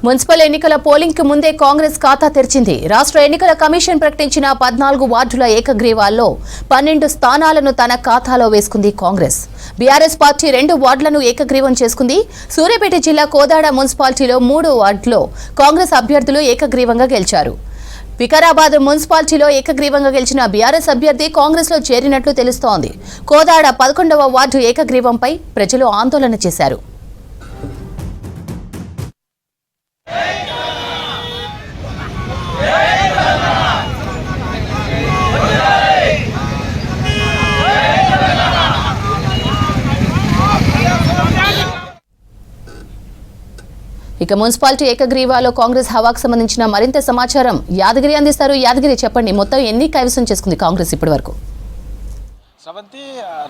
Municipal ఎన్నికల polling కు ముందే కాంగ్రెస్ ఖాతా తెరిచింది. రాష్ట్ర ఎన్నికల కమిషన్ ప్రకటించిన 14 వార్డుల ఏకగ్రీవాల్లో 12 స్థానాలను తన ఖాతాలో వేసుకుంది కాంగ్రెస్. బీఆర్ఎస్ పార్టీ 2 వార్డులను ఏకగ్రీవం చేసుకుంది. సూర్యాపేట జిల్లా కోదాడ మున్సిపాలిటీలో 3 వార్డుల్లో కాంగ్రెస్ అభ్యర్థులు ఏకగ్రీవంగా గెలిచారు. వికారాబాద్ మున్సిపాలిటీలో ఏకగ్రీవంగా గెలిచిన బీఆర్ఎస్ అభ్యర్థి కాంగ్రెస్ లో చేరినట్లు తెలుస్తోంది. కోదాడ 11వ వార్డు ఏకగ్రీవంపై ప్రజలు ఆందోళన చేశారు. ఇక మున్సిపాలిటీ ఏకగ్రీవాలో కాంగ్రెస్ హవాకు సంబంధించిన మరింత సమాచారం యాదగిరి అందిస్తారు. యాదగిరి, చెప్పండి, మొత్తం ఎన్ని కైవసం చేసుకుంది కాంగ్రెస్ ఇప్పటి వరకు? శ్రవంతి,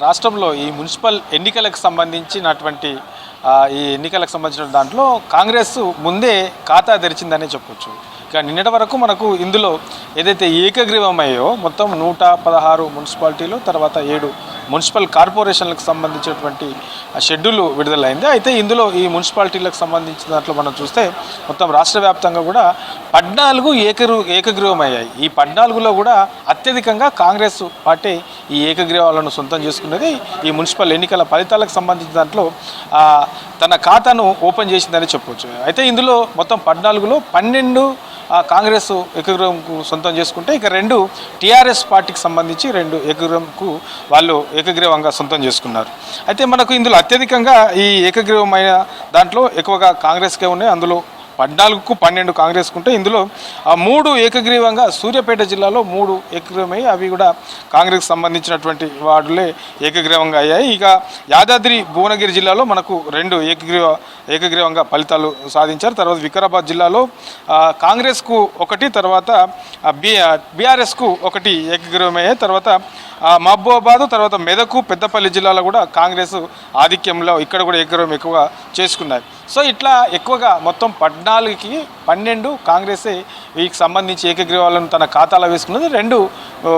రాష్ట్రంలో ఈ మున్సిపల్ ఎన్నికలకు సంబంధించినటువంటి దాంట్లో కాంగ్రెస్ ముందే ఖాతా తెరిచిందనే చెప్పొచ్చు. ఇక నిన్నటి వరకు మనకు ఇందులో ఏదైతే ఏకగ్రీవం అయ్యో మొత్తం 116 మున్సిపాలిటీలు, తర్వాత 7 మున్సిపల్ కార్పొరేషన్లకు సంబంధించినటువంటి షెడ్యూల్ విడుదలైంది. అయితే ఇందులో ఈ మున్సిపాలిటీలకు సంబంధించిన దాంట్లో మనం చూస్తే మొత్తం రాష్ట్ర వ్యాప్తంగా కూడా 14 ఏకగ్రీవం అయ్యాయి. ఈ 14లో కూడా అత్యధికంగా కాంగ్రెస్ పార్టీ ఈ ఏకగ్రీవాలను సొంతం చేసుకున్నది. ఈ మున్సిపల్ ఎన్నికల ఫలితాలకు సంబంధించిన దాంట్లో తన ఖాతాను ఓపెన్ చేసిందని చెప్పవచ్చు. అయితే ఇందులో మొత్తం 14లో 12 కాంగ్రెస్ ఏకగ్రీవంకు సొంతం చేసుకుంటే ఇక 2 టీఆర్ఎస్ పార్టీకి సంబంధించి 2 ఏకగ్రీవంకు వాళ్ళు ఏకగ్రీవంగా సొంతం చేసుకున్నారు. అయితే మనకు ఇందులో అత్యధికంగా ఈ ఏకగ్రీవమైన దాంట్లో ఎక్కువగా కాంగ్రెస్కే ఉన్నాయి. అందులో 14కు 12 కాంగ్రెస్కు ఉంటే ఇందులో 3 ఏకగ్రీవంగా సూర్యాపేట జిల్లాలో 3 ఏకగ్రీవమయ్యి అవి కూడా కాంగ్రెస్కి సంబంధించినటువంటి వార్డులే ఏకగ్రీవంగా అయ్యాయి. ఇక యాదాద్రి భువనగిరి జిల్లాలో మనకు 2 ఏకగ్రీవంగా ఫలితాలు సాధించారు. తర్వాత వికారాబాద్ జిల్లాలో కాంగ్రెస్కు 1, తర్వాత బీఆర్ఎస్కు 1 ఏకగ్రీవమయ్యాయి. తర్వాత మహబూబాబాద్, తర్వాత మెదకు, పెద్దపల్లి జిల్లాలో కూడా కాంగ్రెస్ ఆధిక్యంలో ఇక్కడ కూడా ఏకగ్రీవం ఎక్కువగా చేసుకున్నాయి. సో ఇట్లా ఎక్కువగా మొత్తం 14కి 12 కాంగ్రెసే వీటికి సంబంధించి ఏకగ్రీవాలను తన ఖాతాలో వేసుకున్నది, 2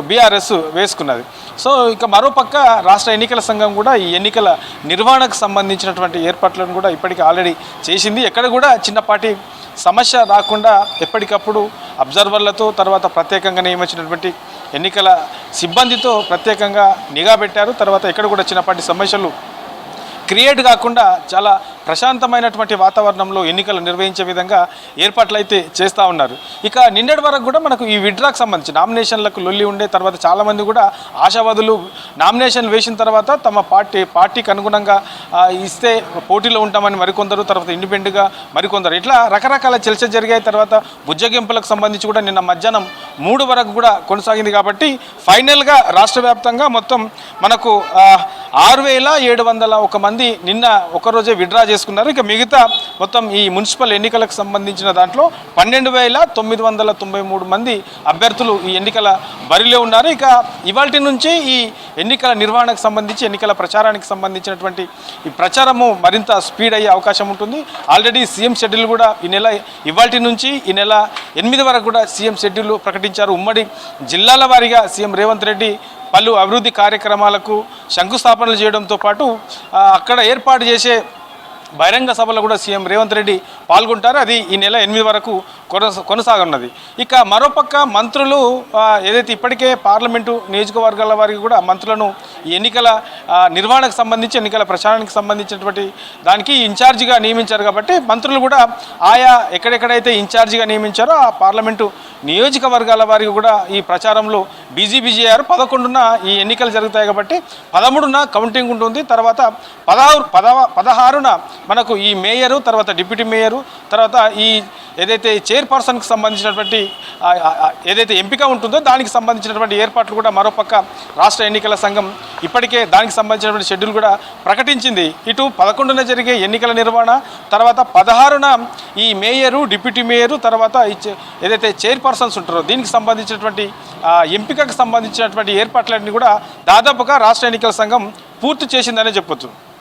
బీఆర్ఎస్ వేసుకున్నది. సో ఇక మరోపక్క రాష్ట్ర ఎన్నికల సంఘం కూడా ఈ ఎన్నికల నిర్వహణకు సంబంధించినటువంటి ఏర్పాట్లను కూడా ఇప్పటికీ ఆల్రెడీ చేసింది. ఎక్కడ కూడా చిన్నపాటి సమస్య రాకుండా ఎప్పటికప్పుడు అబ్జర్వర్లతో, తర్వాత ప్రత్యేకంగా నియమించినటువంటి ఎన్నికల సిబ్బందితో ప్రత్యేకంగా నిఘా పెట్టారు. తర్వాత ఎక్కడ కూడా చిన్నపాటి సమస్యలు క్రియేట్ కాకుండా చాలా ప్రశాంతమైనటువంటి వాతావరణంలో ఎన్నికలు నిర్వహించే విధంగా ఏర్పాట్లు అయితే చేస్తూ ఉన్నారు. ఇక నిన్నటి వరకు కూడా మనకు ఈ విడ్రాకు సంబంధించి నామినేషన్లకు లొల్లి ఉండే, తర్వాత చాలామంది కూడా ఆశావాదులు నామినేషన్ వేసిన తర్వాత తమ పార్టీకి అనుగుణంగా ఇస్తే పోటీలో ఉంటామని మరికొందరు, తర్వాత ఇండిపెండెంట్గా మరికొందరు, ఇట్లా రకరకాల చర్చ జరిగాయి. తర్వాత బుజ్జగింపులకు సంబంధించి కూడా నిన్న మధ్యాహ్నం 3 వరకు కూడా కొనసాగింది. కాబట్టి ఫైనల్గా రాష్ట్ర వ్యాప్తంగా మొత్తం మనకు 6701 మంది నిన్న ఒకరోజే విడ్రా చేసుకున్నారు. ఇక మిగతా మొత్తం ఈ మున్సిపల్ ఎన్నికలకు సంబంధించిన దాంట్లో 12,993 మంది అభ్యర్థులు ఈ ఎన్నికల బరిలో ఉన్నారు. ఇక ఇవాల్టి నుంచి ఈ ఎన్నికల నిర్వహణకు సంబంధించి, ఎన్నికల ప్రచారానికి సంబంధించినటువంటి ఈ ప్రచారము మరింత స్పీడ్ అయ్యే అవకాశం ఉంటుంది. ఆల్రెడీ సీఎం షెడ్యూల్ కూడా ఇవాల్టి నుంచి ఈ నెల 8 వరకు కూడా సీఎం షెడ్యూల్ ప్రకటించారు. ఉమ్మడి జిల్లాల వారీగా సీఎం రేవంత్ రెడ్డి పలు అభివృద్ధి కార్యక్రమాలకు శంకుస్థాపనలు చేయడంతో పాటు అక్కడ ఏర్పాటు చేసే బహిరంగ సభలో కూడా సీఎం రేవంత్ రెడ్డి పాల్గొంటారు. అది ఈ నెల 8 వరకు కొనసాగనున్నది. ఇక మరోపక్క మంత్రులు ఏదైతే ఇప్పటికే పార్లమెంటు నియోజకవర్గాల వారికి కూడా మంత్రులను ఈ ఎన్నికల నిర్వహణకు సంబంధించి, ఎన్నికల ప్రచారానికి సంబంధించినటువంటి దానికి ఇన్ఛార్జిగా నియమించారు. కాబట్టి మంత్రులు కూడా ఆయా ఎక్కడెక్కడైతే ఇన్ఛార్జిగా నియమించారో ఆ పార్లమెంటు నియోజకవర్గాల వారికి కూడా ఈ ప్రచారంలో బిజీ అయ్యారు. 11న ఈ ఎన్నికలు జరుగుతాయి కాబట్టి 13న కౌంటింగ్ ఉంటుంది. తర్వాత 16న మనకు ఈ మేయరు, తర్వాత డిప్యూటీ మేయరు, తర్వాత ఈ ఏదైతే చైర్పర్సన్కి సంబంధించినటువంటి ఏదైతే ఎంపిక ఉంటుందో దానికి సంబంధించినటువంటి ఏర్పాట్లు కూడా మరోపక్క రాష్ట్ర ఎన్నికల సంఘం ఇప్పటికే దానికి సంబంధించినటువంటి షెడ్యూల్ కూడా ప్రకటించింది. ఇటు 11న జరిగే ఎన్నికల నిర్వహణ, తర్వాత 16న ఈ మేయరు, డిప్యూటీ మేయరు, తర్వాత ఏదైతే చైర్పర్సన్స్ ఉంటారో దీనికి సంబంధించినటువంటి ఎంపికకు సంబంధించినటువంటి ఏర్పాట్లన్నీ కూడా దాదాపుగా రాష్ట్ర ఎన్నికల సంఘం పూర్తి చేసిందనే చెప్పొచ్చు.